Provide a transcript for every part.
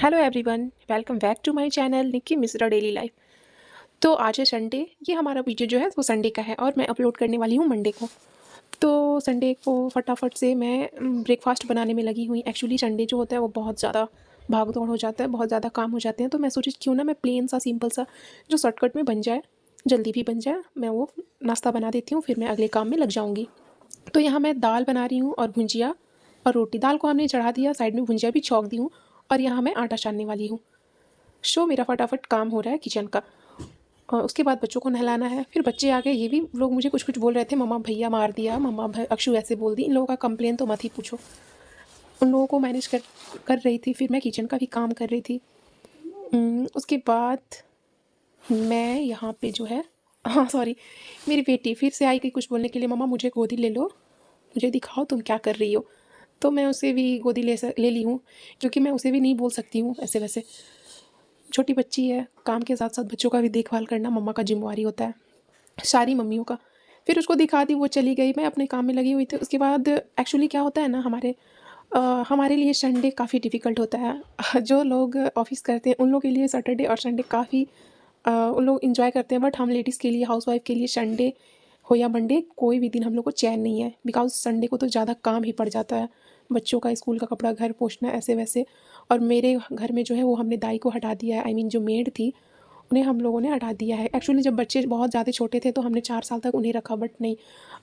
Hello everyone, welcome back to my channel Nikki Mishra daily life. तो आज है संडे। ये हमारा वीडियो जो है वो संडे का है और मैं अपलोड करने वाली हूँ मंडे को। तो संडे को फटाफट से मैं ब्रेकफास्ट बनाने में लगी हुई। एक्चुअली संडे जो होता है वो बहुत ज़्यादा भाग दौड़ हो जाता है, बहुत ज़्यादा काम हो जाते हैं। तो मैं सोची क्यों ना मैं प्लेन सा सिंपल सा जो शॉर्टकट में बन जाए, जल्दी भी बन जाए, मैं वो नाश्ता बना देती हूँ, फिर मैं अगले काम में लग जाऊँगी। तो यहाँ मैं दाल बना रही हूँ और भुंजिया और रोटी। दाल को हमने चढ़ा दिया, साइड में भुंजिया भी छौंक दी हूँ और यहाँ मैं आटा छानने वाली हूँ। मेरा फटाफट काम हो रहा है किचन का। और उसके बाद बच्चों को नहलाना है। फिर बच्चे आ गए, ये भी लोग मुझे कुछ कुछ बोल रहे थे, मम्मा भैया मार दिया, मम्मा अक्षु ऐसे बोल दी। इन लोगों का कंप्लेन तो मत ही पूछो। उन लोगों को मैनेज कर कर रही थी, फिर मैं किचन का भी काम कर रही थी। उसके बाद मैं यहाँ पे जो है, हाँ सॉरी, मेरी बेटी फिर से आई गई कुछ बोलने के लिए, मम्मा मुझे गोदी ले लो, मुझे दिखाओ तुम क्या कर रही हो। तो मैं उसे भी गोदी ले ली हूँ, क्योंकि मैं उसे भी नहीं बोल सकती हूँ ऐसे वैसे। छोटी बच्ची है, काम के साथ साथ बच्चों का भी देखभाल करना मम्मा का जिम्मेवारी होता है, सारी मम्मियों का। फिर उसको दिखा दी, वो चली गई, मैं अपने काम में लगी हुई थी। उसके बाद एक्चुअली क्या होता है ना, हमारे लिए संडे काफ़ी डिफ़िकल्ट होता है। जो लोग ऑफिस करते हैं उन लोगों के लिए सैटरडे और संडे काफ़ी उन लोग इन्जॉय करते हैं। बट हम लेडीज़ के लिए, हाउसवाइफ के लिए संडे हो या मंडे, कोई भी दिन हम लोग को चैन नहीं है। बिकॉज़ संडे को तो ज़्यादा काम ही पड़ जाता है, बच्चों का स्कूल का कपड़ा, घर पोंछना, ऐसे वैसे। और मेरे घर में जो है वो हमने दाई को हटा दिया है, आई मीन जो मेड थी उन्हें हम लोगों ने हटा दिया है। एक्चुअली जब बच्चे बहुत ज़्यादा छोटे थे तो हमने 4 साल तक उन्हें रखा, बट नहीं,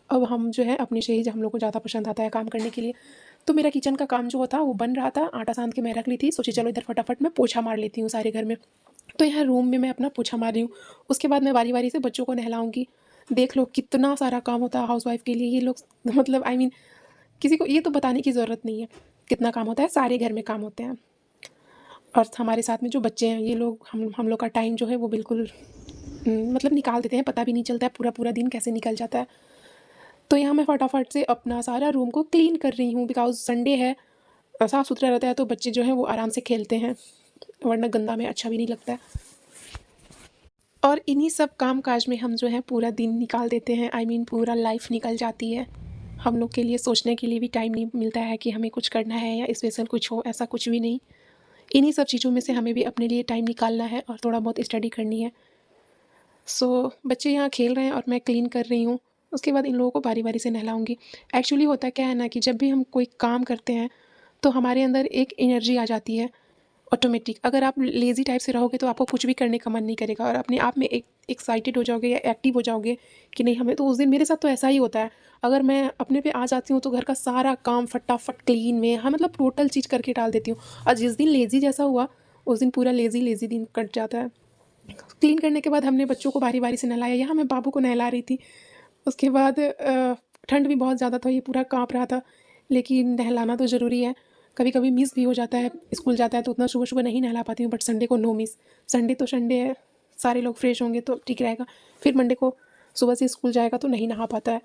अब हम जो है अपने से ही हम लोग को ज़्यादा पसंद आता है काम करने के लिए। तो मेरा किचन का काम जो था वो बन रहा था, आटा साँध के मैं रख ली थी, सोची चलो इधर फटाफट मैं पोछा मार लेती हूँ सारे घर में। तो यहाँ रूम में मैं अपना पोछा मार रही हूँ। उसके बाद मैं बारी-बारी से बच्चों को नहलाऊँगी। देख लो कितना सारा काम होता है हाउसवाइफ़ के लिए। ये लोग मतलब आई मीन किसी को ये तो बताने की ज़रूरत नहीं है, कितना काम होता है, सारे घर में काम होते हैं। और हमारे साथ में जो बच्चे हैं, ये लोग हम लोग का टाइम जो है वो बिल्कुल मतलब निकाल देते हैं, पता भी नहीं चलता है पूरा-पूरा दिन कैसे निकल जाता है। तो यहाँ मैं फटाफट से अपना सारा रूम को क्लीन कर रही हूँ, बिकॉज़ संडे है, साफ़-सुथरा रहता है तो बच्चे जो हैं वो आराम से खेलते हैं, वरना गंदा में अच्छा भी नहीं लगता है। और इन्हीं सब काम-काज में हम जो है पूरा दिन निकाल देते हैं, आई मीन पूरा लाइफ़ निकल जाती है। हम लोग के लिए सोचने के लिए भी टाइम नहीं मिलता है कि हमें कुछ करना है या स्पेशल कुछ हो, ऐसा कुछ भी नहीं। इन्हीं सब चीज़ों में से हमें भी अपने लिए टाइम निकालना है और थोड़ा बहुत स्टडी करनी है। बच्चे यहाँ खेल रहे हैं और मैं क्लीन कर रही हूँ। उसके बाद इन लोगों को बारी-बारी से नहलाऊँगी। एक्चुअली होता क्या है ना कि जब भी हम कोई काम करते हैं, तो हमारे अंदर एक एनर्जी आ जाती है ऑटोमेटिक। अगर आप लेज़ी टाइप से रहोगे तो आपको कुछ भी करने का मन नहीं करेगा और अपने आप में एक एक्साइटेड हो जाओगे या एक्टिव हो जाओगे कि नहीं हमें, तो उस दिन मेरे साथ तो ऐसा ही होता है। अगर मैं अपने पे आ जाती हूँ तो घर का सारा काम फटाफट क्लीन में, हाँ, मतलब टोटल चीज़ करके डाल देती हूँ। और जिस दिन लेज़ी जैसा हुआ, उस दिन पूरा लेज़ी दिन कट जाता है। क्लीन करने के बाद हमने बच्चों को बारी-बारी से नहलाया। यहाँ मैं बाबू को नहला रही थी। उसके बाद ठंड भी बहुत ज़्यादा था, ये पूरा काँप रहा था, लेकिन नहलाना तो ज़रूरी है। कभी-कभी मिस भी हो जाता है, स्कूल जाता है तो उतना सुबह-सुबह नहीं नहला पाती हूँ, बट संडे को नो मिस। संडे तो संडे है, सारे लोग फ्रेश होंगे तो ठीक रहेगा। फिर मंडे को सुबह से स्कूल जाएगा तो नहीं नहा पाता है।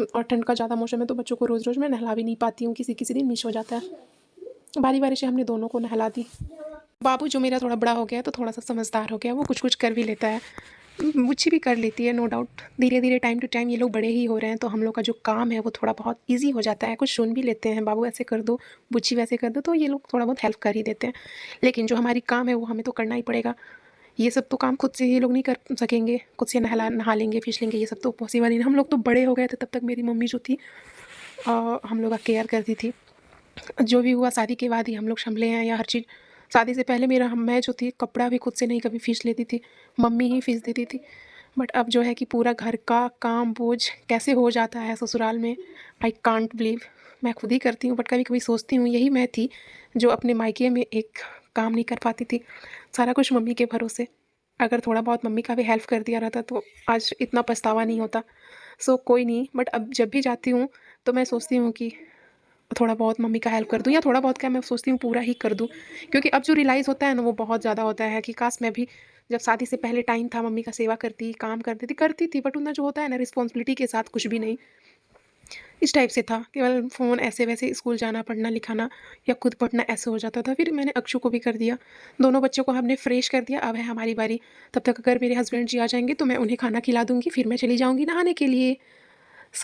और ठंड का ज़्यादा मौसम है तो बच्चों को रोज़-रोज़ मैं नहला भी नहीं पाती हूँ, किसी-किसी दिन मिस हो जाता है। बारी-बारी से हमने दोनों को नहला दी। बाबू जो मेरा थोड़ा बड़ा हो गया है तो थोड़ा-सा समझदार हो गया है, वो कुछ-कुछ कर भी लेता है। बुच्ची भी कर लेती है, नो डाउट। धीरे-धीरे, टाइम टू टाइम ये लोग बड़े ही हो रहे हैं तो हम लोग का जो काम है वो थोड़ा बहुत ईज़ी हो जाता है। कुछ सुन भी लेते हैं, बाबू ऐसे कर दो, बुच्ची वैसे कर दो, तो ये लोग थोड़ा बहुत हेल्प कर ही देते हैं। लेकिन जो हमारी काम है वो हमें तो करना ही पड़ेगा। ये सब तो काम खुद से ये लोग नहीं कर सकेंगे, खुद से नहा लेंगे, फीस लेंगे, ये सब तो पॉसिबल ही नहीं। हम लोग तो बड़े हो गए थे तब तक मेरी मम्मी जो थी हम लोग का केयर करती थी। जो भी हुआ शादी के बाद ही हम लोग सँभले हैं, या हर चीज़। शादी से पहले मैं जो थी कपड़ा भी खुद से नहीं कभी फीस लेती थी, मम्मी ही फीस देती थी। बट अब जो है कि पूरा घर का काम बोझ कैसे हो जाता है ससुराल में, आई कांट बिलीव। मैं खुद ही करती हूँ, बट कभी-कभी सोचती हूँ यही मैं थी जो अपने मायके में एक काम नहीं कर पाती थी, सारा कुछ मम्मी के भरोसे। अगर थोड़ा बहुत मम्मी का भी हेल्प कर दिया रहता तो आज इतना पछतावा नहीं होता। कोई नहीं, बट अब जब भी जाती हूँ तो मैं सोचती हूँ कि थोड़ा बहुत मम्मी का हेल्प कर दूँ, या थोड़ा बहुत क्या, मैं सोचती हूँ पूरा ही कर दूँ। क्योंकि अब जो रियलाइज़ होता है ना वो बहुत ज़्यादा होता है कि काश मैं भी जब शादी से पहले टाइम था मम्मी का सेवा करती, काम करती थी, बट उतना जो होता है ना रिस्पॉन्सिबिलिटी के साथ कुछ भी नहीं। इस टाइप से था, केवल फ़ोन ऐसे-वैसे, स्कूल जाना, पढ़ना, लिखाना या खुद पढ़ना, ऐसे हो जाता था। फिर मैंने अक्षु को भी कर दिया, दोनों बच्चों को हमने फ्रेश कर दिया, अब है हमारी बारी। तब तक अगर मेरे हस्बैंड जी आ जाएँगे तो मैं उन्हें खाना खिला दूँगी, फिर मैं चली जाऊँगी नहाने के लिए।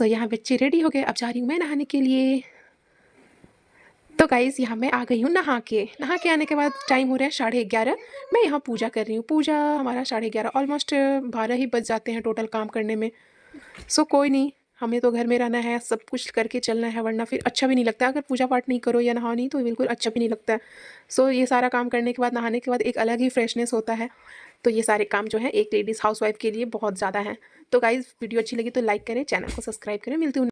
यहाँ बच्चे रेडी हो गए, अब जा रही हूँ मैं नहाने के लिए। तो गाइस यहाँ मैं आ गई हूँ नहा के आने के बाद टाइम हो रहा है 11:30। मैं यहाँ पूजा कर रही हूँ। पूजा हमारा 11:30 ऑलमोस्ट 12 ही बज जाते हैं टोटल काम करने में। सो कोई नहीं, हमें तो घर में रहना है, सब कुछ करके चलना है, वरना फिर अच्छा भी नहीं लगता। अगर पूजा पाठ नहीं करो या नहाओ नहीं तो बिल्कुल अच्छा भी नहीं लगता है। सो ये सारा काम करने के बाद, नहाने के बाद एक अलग ही फ्रेशनेस होता है। तो ये सारे काम जो है एक लेडीज़ हाउसवाइफ के लिए बहुत ज़्यादा हैं। तो गाइज़ वीडियो अच्छी लगी तो लाइक करें, चैनल को सब्सक्राइब करें। मिलती हूँ